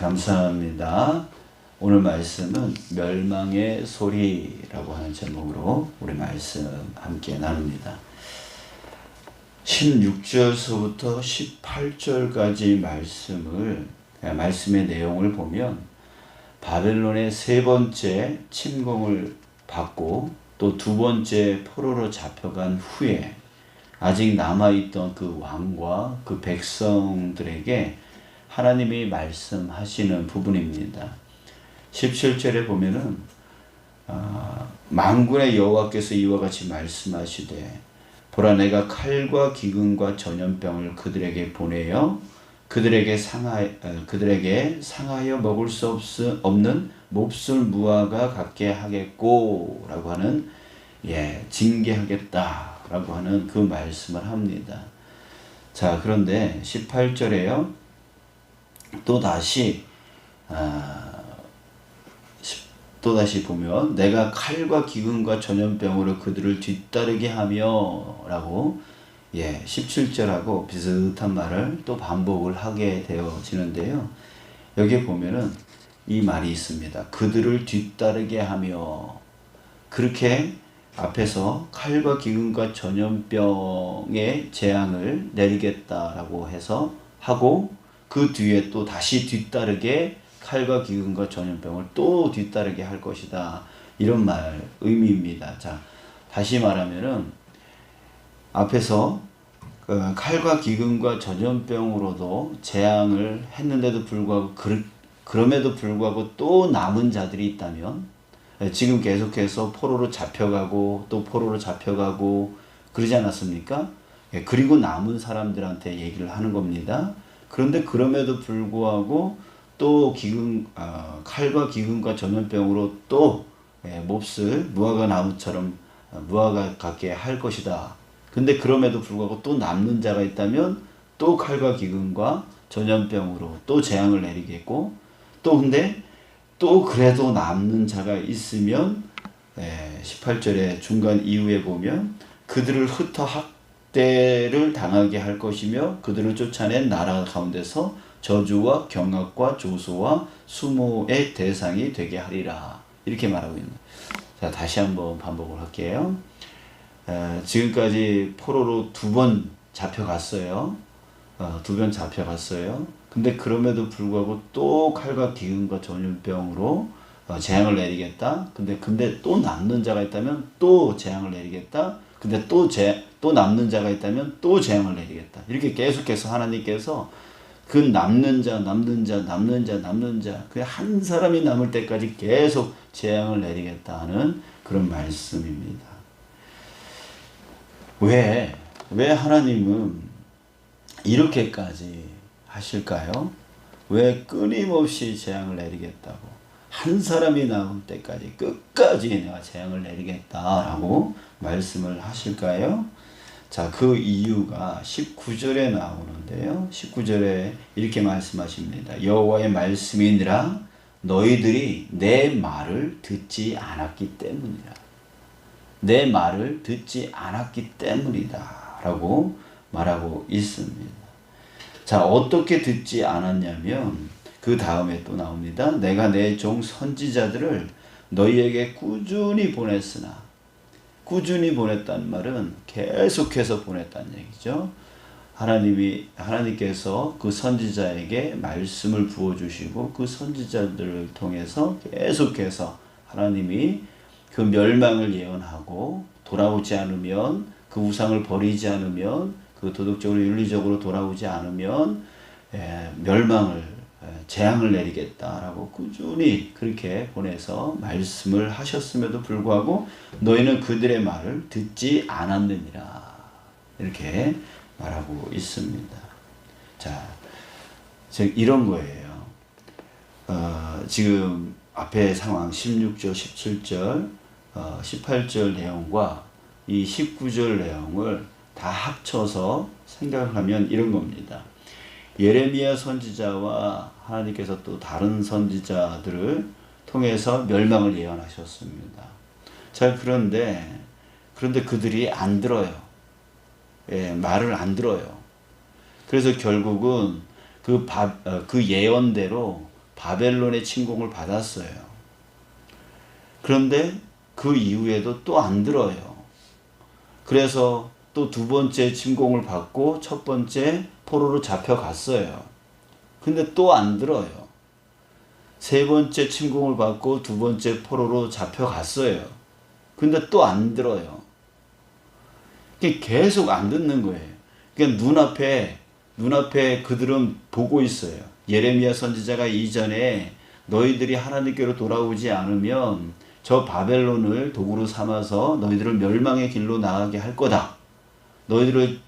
감사합니다. 오늘 말씀은 멸망의 소리라고 하는 제목으로 우리 말씀 함께 나눕니다. 16절서부터 18절까지 말씀의 내용을 보면 바벨론의 세 번째 침공을 받고 또 두 번째 포로로 잡혀간 후에 아직 남아있던 그 왕과 그 백성들에게 하나님이 말씀하시는 부분입니다. 17절에 보면은 만군의 여호와께서 이와 같이 말씀하시되 보라 내가 칼과 기근과 전염병을 그들에게 보내어 그들에게 상하여 먹을 수 없는 몹쓸 무화과 같게 하겠고 라고 하는 징계하겠다 라고 하는 그 말씀을 합니다. 자, 그런데 18절에요 또다시 보면 내가 칼과 기근과 전염병으로 그들을 뒤따르게 하며 라고 17절하고 비슷한 말을 또 반복을 하게 되어지는데요. 여기 보면은 이 말이 있습니다. 그들을 뒤따르게 하며, 그렇게 앞에서 칼과 기근과 전염병의 재앙을 내리겠다라고 해서 하고 그 뒤에 또 다시 뒤따르게 칼과 기근과 전염병을 또 뒤따르게 할 것이다. 이런 의미입니다. 자, 다시 말하면은 앞에서 칼과 기근과 전염병으로도 재앙을 했는데도 불구하고 그럼에도 불구하고 또 남은 자들이 있다면 지금 계속해서 포로로 잡혀가고 또 포로로 잡혀가고 그러지 않았습니까? 그리고 남은 사람들한테 얘기를 하는 겁니다. 그런데 그럼에도 불구하고 또 칼과 기근과 전염병으로 또 몹쓸 무화과 나무처럼 무화과 같게 할 것이다. 근데 그럼에도 불구하고 또 남는 자가 있다면 또 칼과 기근과 전염병으로 또 재앙을 내리겠고 근데 또 그래도 남는 자가 있으면 18절의 중간 이후에 보면 그들을 흩어 학대를 당하게 할 것이며 그들을 쫓아낸 나라 가운데서 저주와 경악과 조소와 수모의 대상이 되게 하리라. 이렇게 말하고 있는 거예요. 자, 다시 한번 반복을 할게요. 지금까지 포로로 두 번 잡혀갔어요. 근데 그럼에도 불구하고 또 칼과 기근과 전염병으로 재앙을 내리겠다. 근데 또 남는 자가 있다면 또 재앙을 내리겠다. 근데 또 남는 자가 있다면 또 재앙을 내리겠다. 이렇게 계속해서 하나님께서 그 남는 자, 그 한 사람이 남을 때까지 계속 재앙을 내리겠다 하는 그런 말씀입니다. 왜 하나님은 이렇게까지 하실까요? 왜 끊임없이 재앙을 내리겠다고 한 사람이 남을 때까지 끝까지 내가 재앙을 내리겠다라고 말씀을 하실까요? 자, 그 이유가 19절에 나오는데요. 19절에 이렇게 말씀하십니다. 여호와의 말씀이니라 너희들이 내 말을 듣지 않았기 때문이라. 내 말을 듣지 않았기 때문이다 라고 말하고 있습니다. 자, 어떻게 듣지 않았냐면 그 다음에 또 나옵니다. 내가 내 종 선지자들을 너희에게 꾸준히 보냈으나, 꾸준히 보냈다는 말은 계속해서 보냈다는 얘기죠. 하나님께서 그 선지자에게 말씀을 부어주시고 그 선지자들을 통해서 계속해서 하나님이 그 멸망을 예언하고 돌아오지 않으면 그 우상을 버리지 않으면 그 도덕적으로 윤리적으로 돌아오지 않으면 재앙을 내리겠다라고 꾸준히 그렇게 보내서 말씀을 하셨음에도 불구하고 너희는 그들의 말을 듣지 않았느니라 이렇게 말하고 있습니다. 자, 즉 이런 거예요. 지금 앞에 상황 16절, 17절, 18절 내용과 이 19절 내용을 다 합쳐서 생각하면 이런 겁니다. 예레미야 선지자와 하나님께서 또 다른 선지자들을 통해서 멸망을 예언하셨습니다. 자, 그런데 그들이 안 들어요. 말을 안 들어요. 그래서 결국은 그 예언대로 바벨론의 침공을 받았어요. 그런데 그 이후에도 또 안 들어요. 그래서 또 두 번째 침공을 받고 첫 번째 포로로 잡혀갔어요. 근데 또 안 들어요. 세 번째 침공을 받고 두 번째 포로로 잡혀갔어요. 근데 또 안 들어요. 계속 안 듣는 거예요. 그러니까 눈앞에 그들은 보고 있어요. 예레미야 선지자가 이전에 너희들이 하나님께로 돌아오지 않으면 저 바벨론을 도구로 삼아서 너희들을 멸망의 길로 나가게 할 거다. 너희들을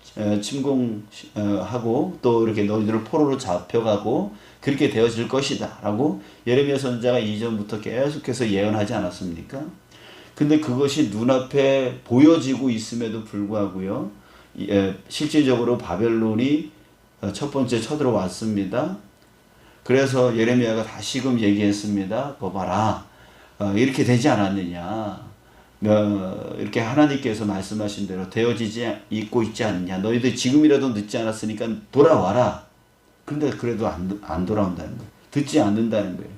침공하고 또 이렇게 너희들을 포로로 잡혀가고 그렇게 되어질 것이다 라고 예레미야 선지자가 이전부터 계속해서 예언하지 않았습니까? 근데 그것이 눈앞에 보여지고 있음에도 불구하고요, 실질적으로 바벨론이 첫 번째 쳐들어왔습니다. 그래서 예레미야가 다시금 얘기했습니다. 봐라, 이렇게 되지 않았느냐, 이렇게 하나님께서 말씀하신 대로 되어지지 있고 있지 않느냐, 너희들 지금이라도 늦지 않았으니까 돌아와라. 근데 그래도 안 돌아온다는 거예요. 듣지 않는다는 거예요.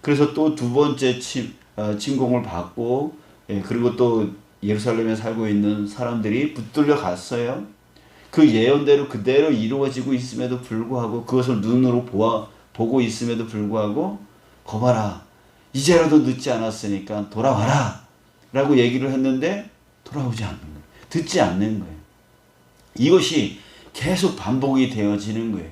그래서 또 두 번째 침공을 받고, 그리고 또 예루살렘에 살고 있는 사람들이 붙들려 갔어요. 그 예언대로 그대로 이루어지고 있음에도 불구하고, 그것을 눈으로 보고 있음에도 불구하고, 거봐라, 이제라도 늦지 않았으니까 돌아와라 라고 얘기를 했는데 돌아오지 않는 거예요. 듣지 않는 거예요. 이것이 계속 반복이 되어지는 거예요.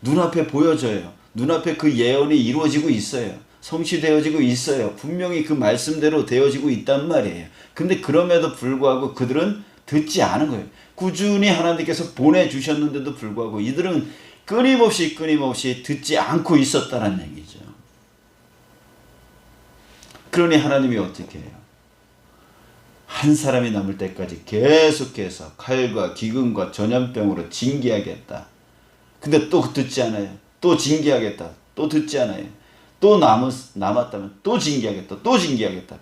눈앞에 보여져요. 눈앞에 그 예언이 이루어지고 있어요. 성취되어지고 있어요. 분명히 그 말씀대로 되어지고 있단 말이에요. 근데 그럼에도 불구하고 그들은 듣지 않은 거예요. 꾸준히 하나님께서 보내주셨는데도 불구하고 이들은 끊임없이 듣지 않고 있었다는 얘기죠. 그러니 하나님이 어떻게 해요? 한 사람이 남을 때까지 계속해서 칼과 기근과 전염병으로 징계하겠다. 근데 또 듣지 않아요. 또 징계하겠다. 또 듣지 않아요. 또 남았다면 또 징계하겠다.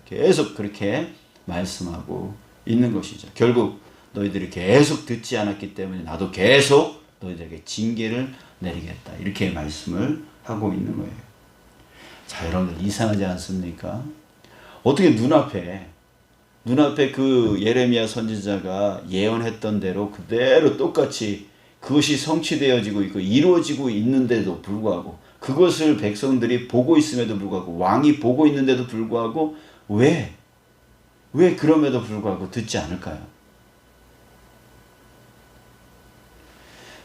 계속 그렇게 말씀하고 있는 것이죠. 결국 너희들이 계속 듣지 않았기 때문에 나도 계속 너희들에게 징계를 내리겠다. 이렇게 말씀을 하고 있는 거예요. 자, 여러분들 이상하지 않습니까? 어떻게 눈앞에 그 예레미야 선지자가 예언했던 대로 그대로 똑같이 그것이 성취되어지고 있고 이루어지고 있는데도 불구하고, 그것을 백성들이 보고 있음에도 불구하고, 왕이 보고 있는데도 불구하고 왜 그럼에도 불구하고 듣지 않을까요?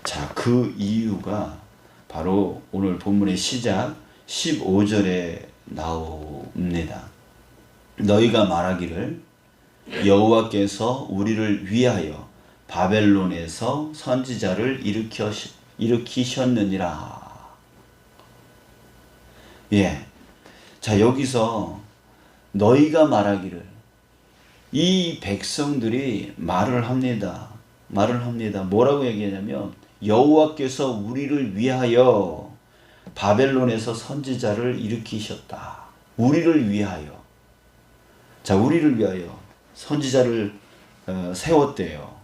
자, 그 이유가 바로 오늘 본문의 시작 15절에 나옵니다. 너희가 말하기를 여호와께서 우리를 위하여 바벨론에서 선지자를 일으키셨느니라. 예. 자, 여기서 너희가 말하기를, 이 백성들이 말을 합니다. 뭐라고 얘기하냐면 여호와께서 우리를 위하여 바벨론에서 선지자를 일으키셨다. 우리를 위하여. 자, 우리를 위하여 선지자를 세웠대요.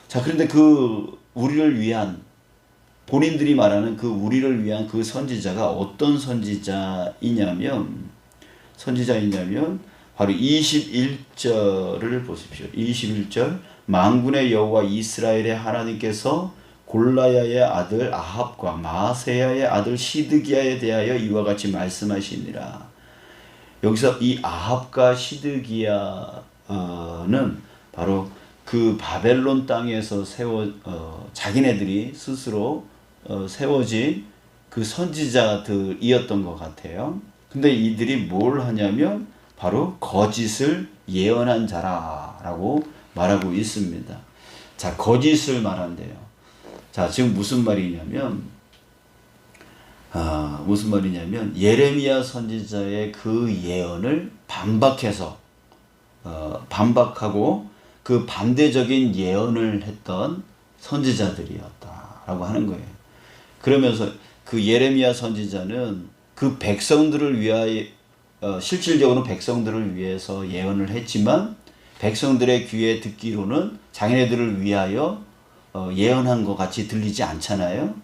자, 그런데 그 우리를 위한, 본인들이 말하는 그 우리를 위한 그 선지자가 어떤 선지자이냐면 바로 21절을 보십시오. 21절, 만군의 여호와 이스라엘의 하나님께서 골라야의 아들 아합과 마세야의 아들 시드기야에 대하여 이와 같이 말씀하시니라. 여기서 이 아합과 시드기야는 바로 그 바벨론 땅에서 자기네들이 스스로 세워진 그 선지자들이었던 것 같아요. 근데 이들이 뭘 하냐면 바로 거짓을 예언한 자라라고 말하고 있습니다. 자, 거짓을 말한대요. 자, 지금 무슨 말이냐면 예레미야 선지자의 그 예언을 반박하고 그 반대적인 예언을 했던 선지자들이었다라고 하는 거예요. 그러면서 그 예레미야 선지자는 그 백성들을 위하여, 실질적으로 백성들을 위해서 예언을 했지만 백성들의 귀에 듣기로는 자기네들을 위하여 예언한 것 같이 들리지 않잖아요.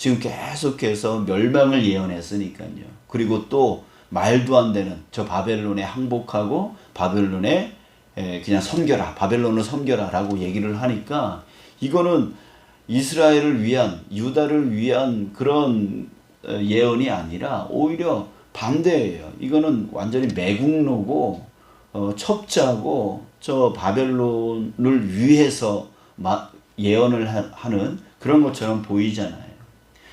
지금 계속해서 멸망을 예언했으니까요. 그리고 또 말도 안 되는 저 바벨론에 항복하고 바벨론에 그냥 섬겨라, 바벨론을 섬겨라 라고 얘기를 하니까 이거는 이스라엘을 위한, 유다를 위한 그런 예언이 아니라 오히려 반대예요. 이거는 완전히 매국노고 첩자고 저 바벨론을 위해서 예언을 하는 그런 것처럼 보이잖아요.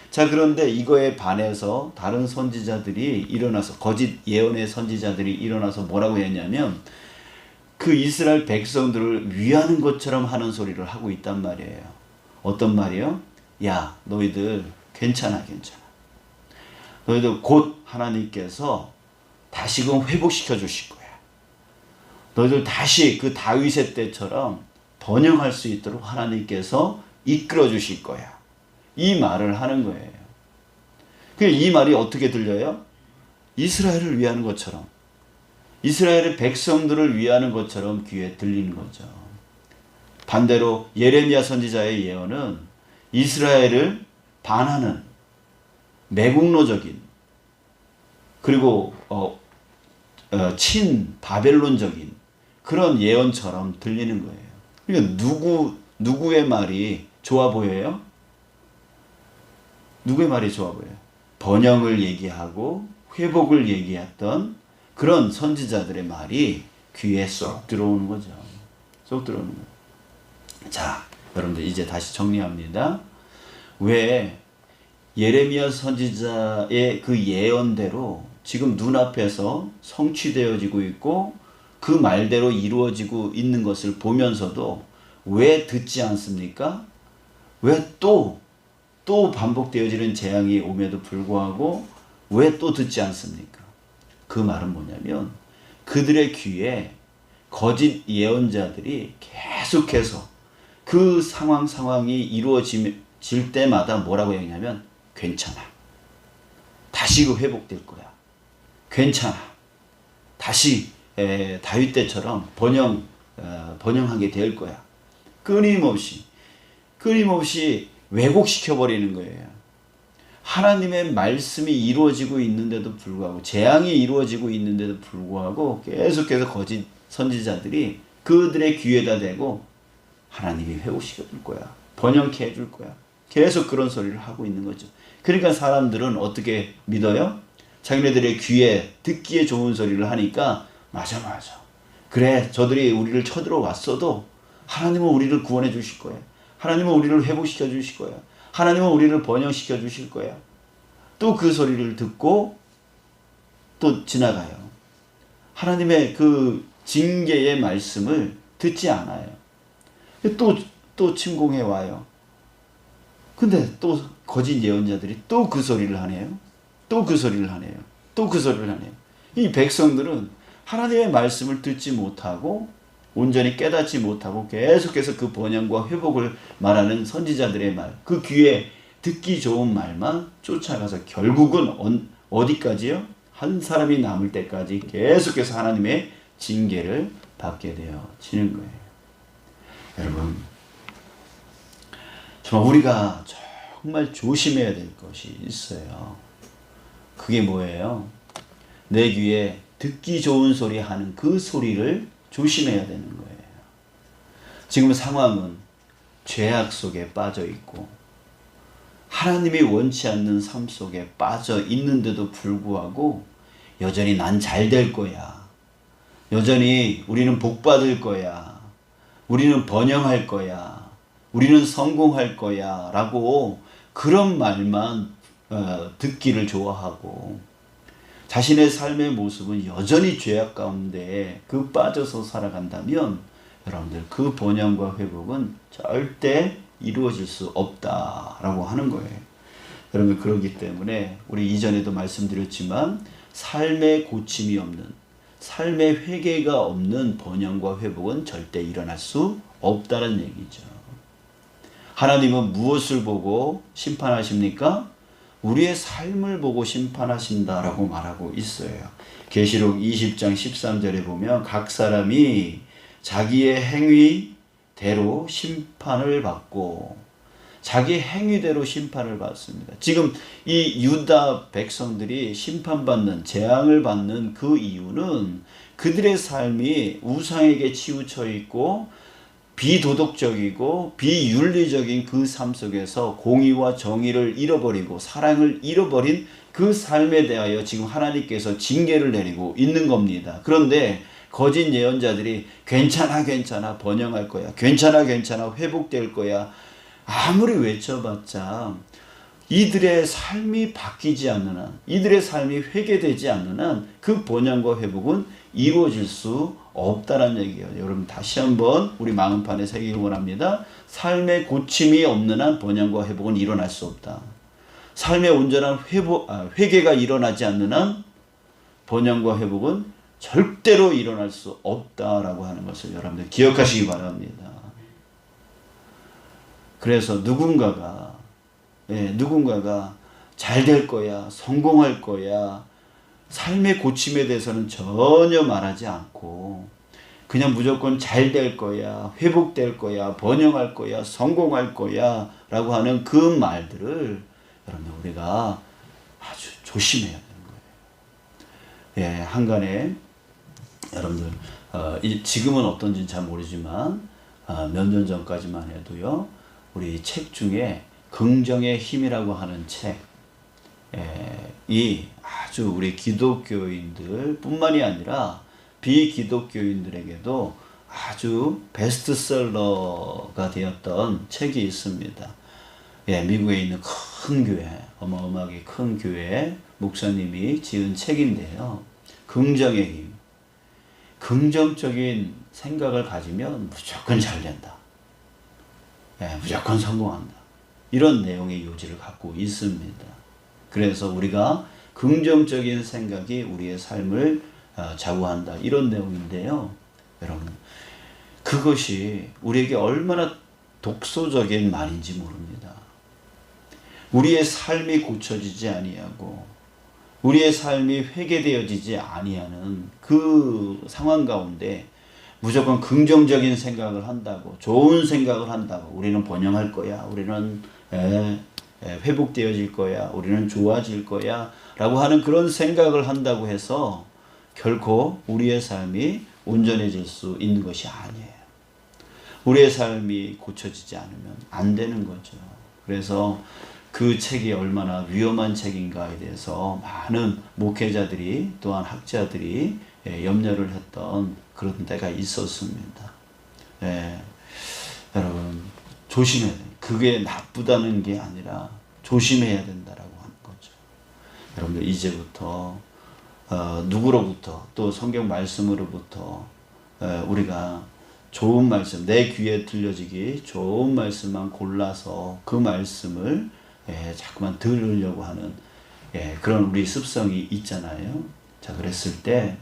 자, 그런데 이거에 반해서 다른 선지자들이 일어나서, 거짓 예언의 선지자들이 일어나서 뭐라고 했냐면 그 이스라엘 백성들을 위하는 것처럼 하는 소리를 하고 있단 말이에요. 어떤 말이요? 야, 너희들 괜찮아. 너희들 곧 하나님께서 다시금 회복시켜 주실 거야. 너희들 다시 그 다윗의 때처럼 번영할 수 있도록 하나님께서 이끌어 주실 거야. 이 말을 하는 거예요. 이 말이 어떻게 들려요? 이스라엘을 위하는 것처럼, 이스라엘의 백성들을 위하는 것처럼 귀에 들리는 거죠. 반대로 예레미야 선지자의 예언은 이스라엘을 반하는 매국노적인, 그리고 친 바벨론적인 그런 예언처럼 들리는 거예요. 그러니까 누구의 말이 좋아 보여요? 누구의 말이 좋아 보여요? 번영을 얘기하고 회복을 얘기했던 그런 선지자들의 말이 귀에 쏙 들어오는 거죠. 쏙 들어오는 거예요. 자, 여러분들 이제 다시 정리합니다. 왜 예레미야 선지자의 그 예언대로 지금 눈앞에서 성취되어지고 있고 그 말대로 이루어지고 있는 것을 보면서도 왜 듣지 않습니까? 왜 또 반복되어지는 재앙이 옴에도 불구하고 왜 또 듣지 않습니까? 그 말은 뭐냐면 그들의 귀에 거짓 예언자들이 계속해서 그 상황이 이루어질 때마다 뭐라고 얘기하냐면 괜찮아. 다시 그 회복될 거야. 괜찮아. 다시 다윗 때처럼 번영하게 될 거야. 끊임없이 왜곡시켜버리는 거예요. 하나님의 말씀이 이루어지고 있는데도 불구하고, 재앙이 이루어지고 있는데도 불구하고 계속해서 거짓 선지자들이 그들의 귀에다 대고 하나님이 회복시켜줄 거야. 번영케 해줄 거야. 계속 그런 소리를 하고 있는 거죠. 그러니까 사람들은 어떻게 믿어요? 자기네들의 귀에 듣기에 좋은 소리를 하니까 맞아. 그래, 저들이 우리를 쳐들어왔어도 하나님은 우리를 구원해 주실 거야. 하나님은 우리를 회복시켜 주실 거야. 하나님은 우리를 번영시켜 주실 거야. 또 그 소리를 듣고 또 지나가요. 하나님의 그 징계의 말씀을 듣지 않아요. 또 침공해 와요. 근데 또 거짓 예언자들이 또 그 소리를 하네요. 또 그 소리를 하네요. 이 백성들은 하나님의 말씀을 듣지 못하고 온전히 깨닫지 못하고 계속해서 그 번영과 회복을 말하는 선지자들의 말, 그 귀에 듣기 좋은 말만 쫓아가서 결국은 어디까지요? 한 사람이 남을 때까지 계속해서 하나님의 징계를 받게 되어지는 거예요. 여러분, 정말 우리가 정말 조심해야 될 것이 있어요. 그게 뭐예요? 내 귀에 듣기 좋은 소리 하는 그 소리를 조심해야 되는 거예요. 지금 상황은 죄악 속에 빠져 있고 하나님이 원치 않는 삶 속에 빠져 있는데도 불구하고 여전히 난 잘 될 거야. 여전히 우리는 복 받을 거야. 우리는 번영할 거야. 우리는 성공할 거야. 라고 그런 말만 듣기를 좋아하고 자신의 삶의 모습은 여전히 죄악 가운데 빠져서 살아간다면 여러분들 그 번영과 회복은 절대 이루어질 수 없다라고 하는 거예요. 여러분, 그렇기 때문에 우리 이전에도 말씀드렸지만 삶의 고침이 없는, 삶의 회개가 없는 번영과 회복은 절대 일어날 수 없다는 얘기죠. 하나님은 무엇을 보고 심판하십니까? 우리의 삶을 보고 심판하신다라고 말하고 있어요. 계시록 20장 13절에 보면 각 사람이 자기의 행위대로 심판을 받고 자기 행위대로 심판을 받습니다. 지금 이 유다 백성들이 심판받는, 재앙을 받는 그 이유는 그들의 삶이 우상에게 치우쳐 있고 비도덕적이고 비윤리적인 그 삶 속에서 공의와 정의를 잃어버리고 사랑을 잃어버린 그 삶에 대하여 지금 하나님께서 징계를 내리고 있는 겁니다. 그런데 거짓 예언자들이 괜찮아 번영할 거야, 괜찮아 회복될 거야, 아무리 외쳐봤자 이들의 삶이 바뀌지 않는 한, 이들의 삶이 회개되지 않는 한 그 번영과 회복은 이루어질 수 없다는 얘기예요. 여러분 다시 한번 우리 마음판에 새기기 원합니다. 삶의 고침이 없는 한 번영과 회복은 일어날 수 없다. 삶의 온전한 회개가 일어나지 않는 한 번영과 회복은 절대로 일어날 수 없다라고 하는 것을 여러분들 기억하시기 바랍니다. 그래서 누군가가 잘 될 거야, 성공할 거야, 삶의 고침에 대해서는 전혀 말하지 않고 그냥 무조건 잘 될 거야, 회복될 거야, 번영할 거야, 성공할 거야 라고 하는 그 말들을 여러분 우리가 아주 조심해야 되는 거예요. 한간에 여러분들 지금은 어떤지는 잘 모르지만 몇 년 전까지만 해도요, 우리 책 중에 긍정의 힘이라고 하는 책이 아주 우리 기독교인들 뿐만이 아니라 비기독교인들에게도 아주 베스트셀러가 되었던 책이 있습니다. 미국에 있는 큰 교회, 어마어마하게 큰 교회 목사님이 지은 책인데요. 긍정의 힘. 긍정적인 생각을 가지면 무조건 잘 된다. 무조건 성공한다. 이런 내용의 요지를 갖고 있습니다. 그래서 우리가 긍정적인 생각이 우리의 삶을 좌우한다. 이런 내용인데요. 여러분, 그것이 우리에게 얼마나 독소적인 말인지 모릅니다. 우리의 삶이 고쳐지지 아니하고 우리의 삶이 회개되어지지 아니하는 그 상황 가운데 무조건 긍정적인 생각을 한다고, 좋은 생각을 한다고, 우리는 번영할 거야, 우리는 회복되어질 거야, 우리는 좋아질 거야 라고 하는 그런 생각을 한다고 해서 결코 우리의 삶이 온전해질 수 있는 것이 아니에요. 우리의 삶이 고쳐지지 않으면 안 되는 거죠. 그래서 그 책이 얼마나 위험한 책인가에 대해서 많은 목회자들이 또한 학자들이 염려를 했던 그런 때가 있었습니다. 여러분 조심해야 돼요. 그게 나쁘다는 게 아니라 조심해야 된다라고 하는 거죠. 여러분들 이제부터 누구로부터 또 성경 말씀으로부터 우리가 좋은 말씀, 내 귀에 들려지기 좋은 말씀만 골라서 그 말씀을 자꾸만 들으려고 하는 그런 우리 습성이 있잖아요. 자, 그랬을 때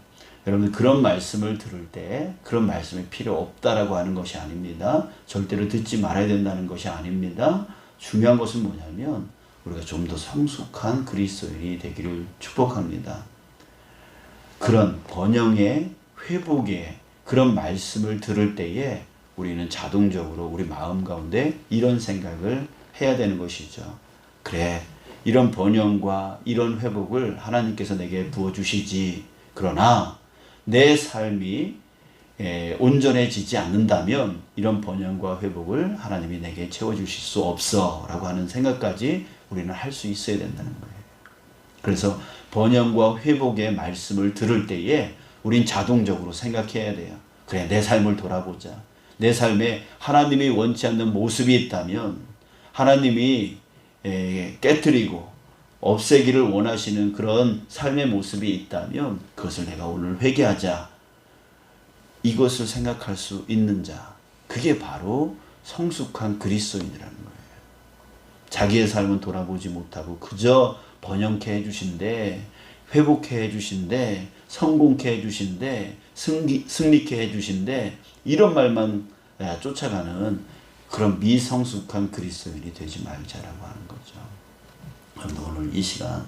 여러분들 그런 말씀을 들을 때 그런 말씀이 필요 없다라고 하는 것이 아닙니다. 절대로 듣지 말아야 된다는 것이 아닙니다. 중요한 것은 뭐냐면 우리가 좀 더 성숙한 그리스도인이 되기를 축복합니다. 그런 번영의 회복의 그런 말씀을 들을 때에 우리는 자동적으로 우리 마음 가운데 이런 생각을 해야 되는 것이죠. 그래, 이런 번영과 이런 회복을 하나님께서 내게 부어주시지. 그러나 내 삶이 온전해지지 않는다면 이런 번영과 회복을 하나님이 내게 채워주실 수 없어 라고 하는 생각까지 우리는 할 수 있어야 된다는 거예요. 그래서 번영과 회복의 말씀을 들을 때에 우린 자동적으로 생각해야 돼요. 그래, 내 삶을 돌아보자. 내 삶에 하나님이 원치 않는 모습이 있다면, 하나님이 깨뜨리고 없애기를 원하시는 그런 삶의 모습이 있다면 그것을 내가 오늘 회개하자. 이것을 생각할 수 있는 자, 그게 바로 성숙한 그리스도인이라는 거예요. 자기의 삶은 돌아보지 못하고 그저 번영케 해주신대, 회복케 해주신대, 성공케 해주신대, 승리케 해주신대, 이런 말만 쫓아가는 그런 미성숙한 그리스도인이 되지 말자라고 하는 거죠. 오늘 이 시간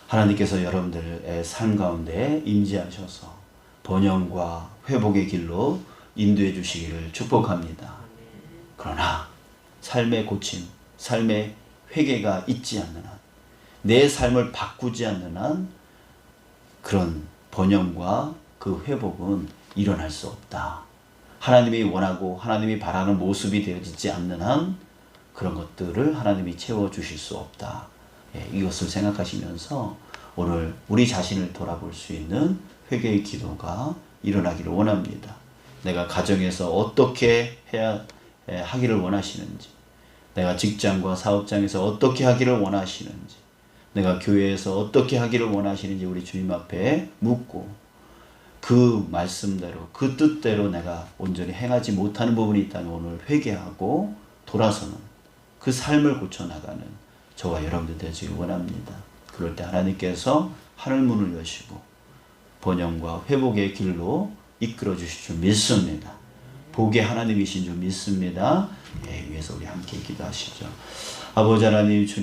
하나님께서 여러분들의 삶 가운데 임재하셔서 번영과 회복의 길로 인도해 주시기를 축복합니다. 그러나 삶의 고침, 삶의 회개가 있지 않는 한, 내 삶을 바꾸지 않는 한 그런 번영과 그 회복은 일어날 수 없다. 하나님이 원하고 하나님이 바라는 모습이 되어지지 않는 한 그런 것들을 하나님이 채워주실 수 없다. 이것을 생각하시면서 오늘 우리 자신을 돌아볼 수 있는 회개의 기도가 일어나기를 원합니다. 내가 가정에서 어떻게 해야 하기를 원하시는지, 내가 직장과 사업장에서 어떻게 하기를 원하시는지, 내가 교회에서 어떻게 하기를 원하시는지 우리 주님 앞에 묻고 그 말씀대로 그 뜻대로 내가 온전히 행하지 못하는 부분이 있다면 오늘 회개하고 돌아서는 그 삶을 고쳐나가는 저와 여러분들 되시길 원합니다. 그럴 때 하나님께서 하늘문을 여시고 번영과 회복의 길로 이끌어 주실 줄 믿습니다. 복의 하나님이신 줄 믿습니다. 위해서 우리 함께 기도하시죠. 아버지 하나님,